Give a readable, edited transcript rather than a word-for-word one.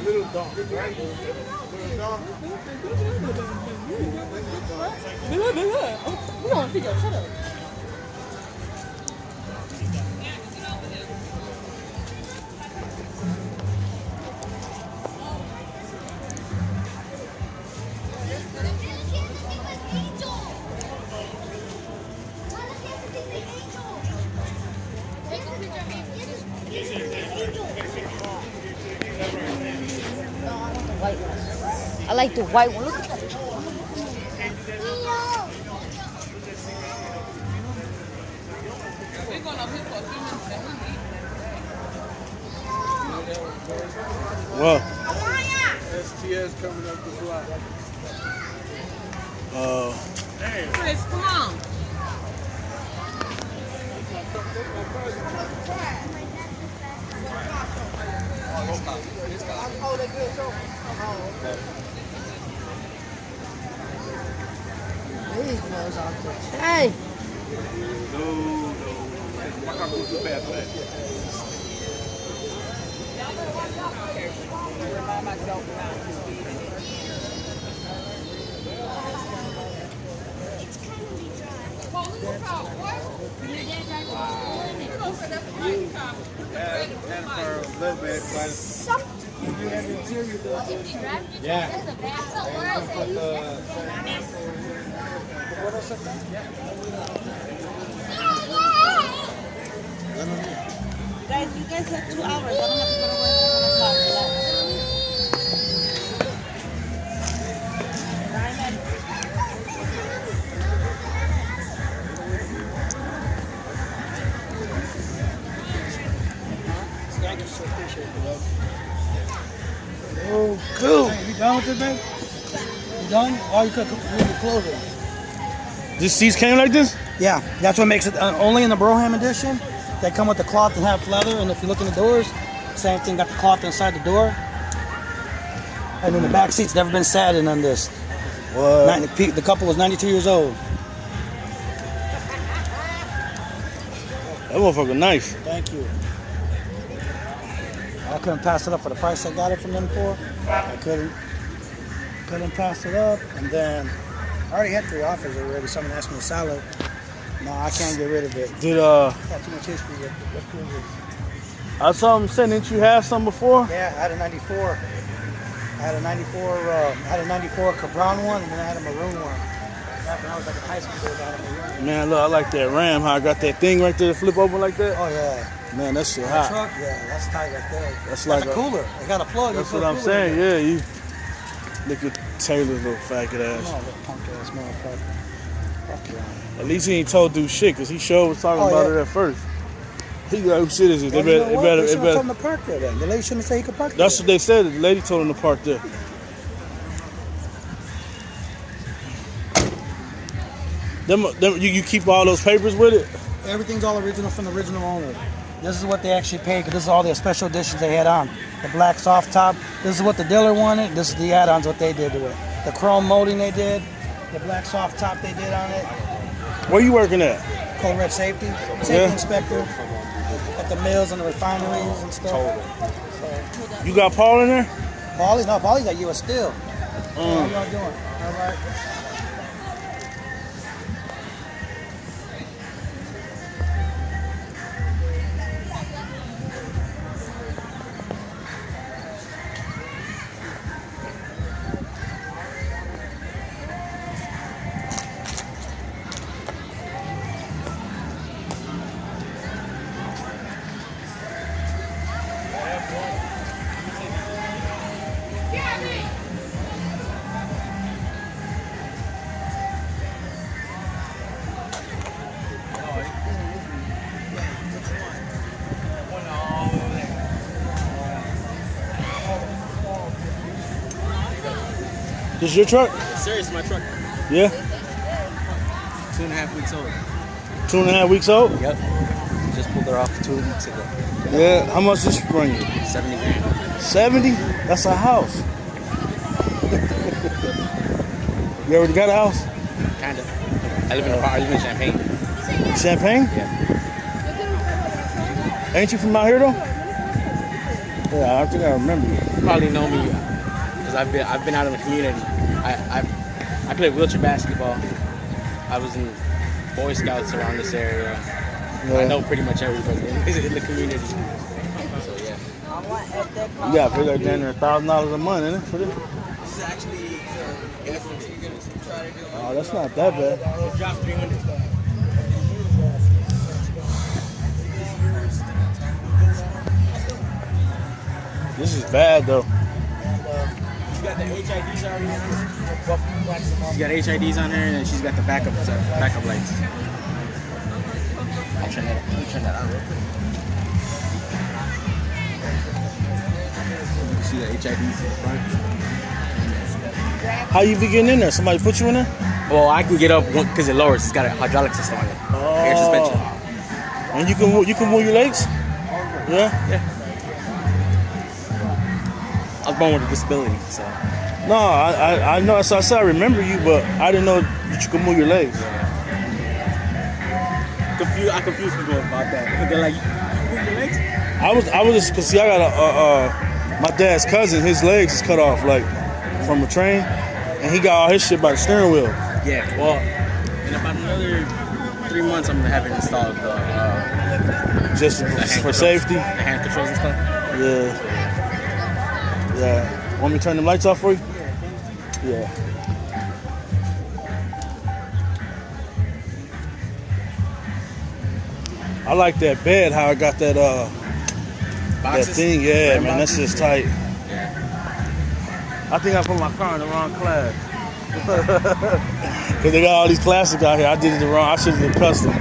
Little dog, right? Little dog. We don't figure. Shut up. I like the white one. Look at that. Well, STS coming up the block. Hey, Chris, come on. Oh, they're good, so. These girls are good. Hey! No. I can't go too fast for that. Remind myself not to speed. And for a little bit, but you have the interior done. Yeah. And put the what else? Guys, you guys have 2 hours. I don't have to go to work at 7 o'clock. Relax. oh, cool. Hey, you done with it, babe? You done? Oh, you could move the clothes in. This seats came like this? Yeah, that's what makes it only in the Broham edition. They come with the cloth and half leather, and if you look in the doors, same thing, got the cloth inside the door. And then the back seat's never been satin on this. What? The couple was 92 years old. That motherfucker nice. Thank you. I couldn't pass it up for the price I got it from them for. I couldn't pass it up. And then I already had 3 offers already. Someone asked me to sell it. No, I can't get rid of it. Did Got too much history with it. Let's do it. I saw him saying, didn't you have some before? Yeah, I had a 94. I had a 94 Cabron one, and then I had a maroon one. Back when I was like in high school, I had a maroon. Man, look, I like that Ram, how I got that thing right there to flip over like that. Oh yeah. Man, that shit The hot. truck, yeah, that's tight right there. That's Got like a cooler. They got a plug. That's You what put a I'm cooler saying, in there. yeah. You look at Taylor's little faggot ass. Oh, little punk ass motherfucker. Fuck yeah. At least he ain't told dude shit, because he sure was talking about it at first. He like, who shit is this? Well, They you know what? They better. shouldn't have told him to park there then. The lady shouldn't say he could park there. That's what they said. The lady told him to park there. You keep all those papers with it? Everything's all original from the original owner. This is what they actually paid, because this is all their special editions they had on. The black soft top, this is what the dealer wanted. This is the add-ons, what they did to it. The chrome molding they did, the black soft top they did on it. Where you working at? Code Red Safety inspector at the mills and the refineries and stuff. So, You got Paul in there? Paulie's at U.S. Steel. How y'all doing? All right. This your truck? Sir, it's my truck. Yeah? 2.5 weeks old. 2.5 weeks old? Yep. Just pulled her off 2 weeks ago. Yeah. How much this bring you? 70 grand. 70? That's a house. You already got a house? Kinda. I live in Champaign. Champagne? Yeah. Ain't you from out here though? Yeah, I think I remember you. You probably know me because I've been out in the community. I played wheelchair basketball. I was in Boy Scouts around this area. Yeah. I know pretty much everybody in the community. So yeah. You gotta pay like $1,000 a month, innit? For this? This is actually Oh, that's not that bad. drop 300. This is bad though. She's got the HIDs already on her. She's got HIDs on her, and then she's got the backup lights. I'll turn that on real quick. You see the HIDs in the front? How you be getting in there? Somebody put you in there? Well, I can get up because it lowers. It's got a hydraulic system on it. Air suspension. And you can move your legs? Yeah? Yeah. I was born with a disability, so. No, I know. So I said I remember you, but I didn't know that you could move your legs. I confuse people about that. They're like, you move your legs? I was just cause see I got my dad's cousin. His legs is cut off like from a train, and he got all his shit by the steering wheel. Yeah. Well, in about another 3 months, I'm gonna have it installed. Just for safety. The hand controls and stuff. Yeah. Yeah. Want me to turn them lights off for you? Yeah. I like that bed, how I got that that thing. Yeah, man, that's just tight. I think I put my car in the wrong class. Cause they got all these classics out here. I did it the wrong. I should have did custom.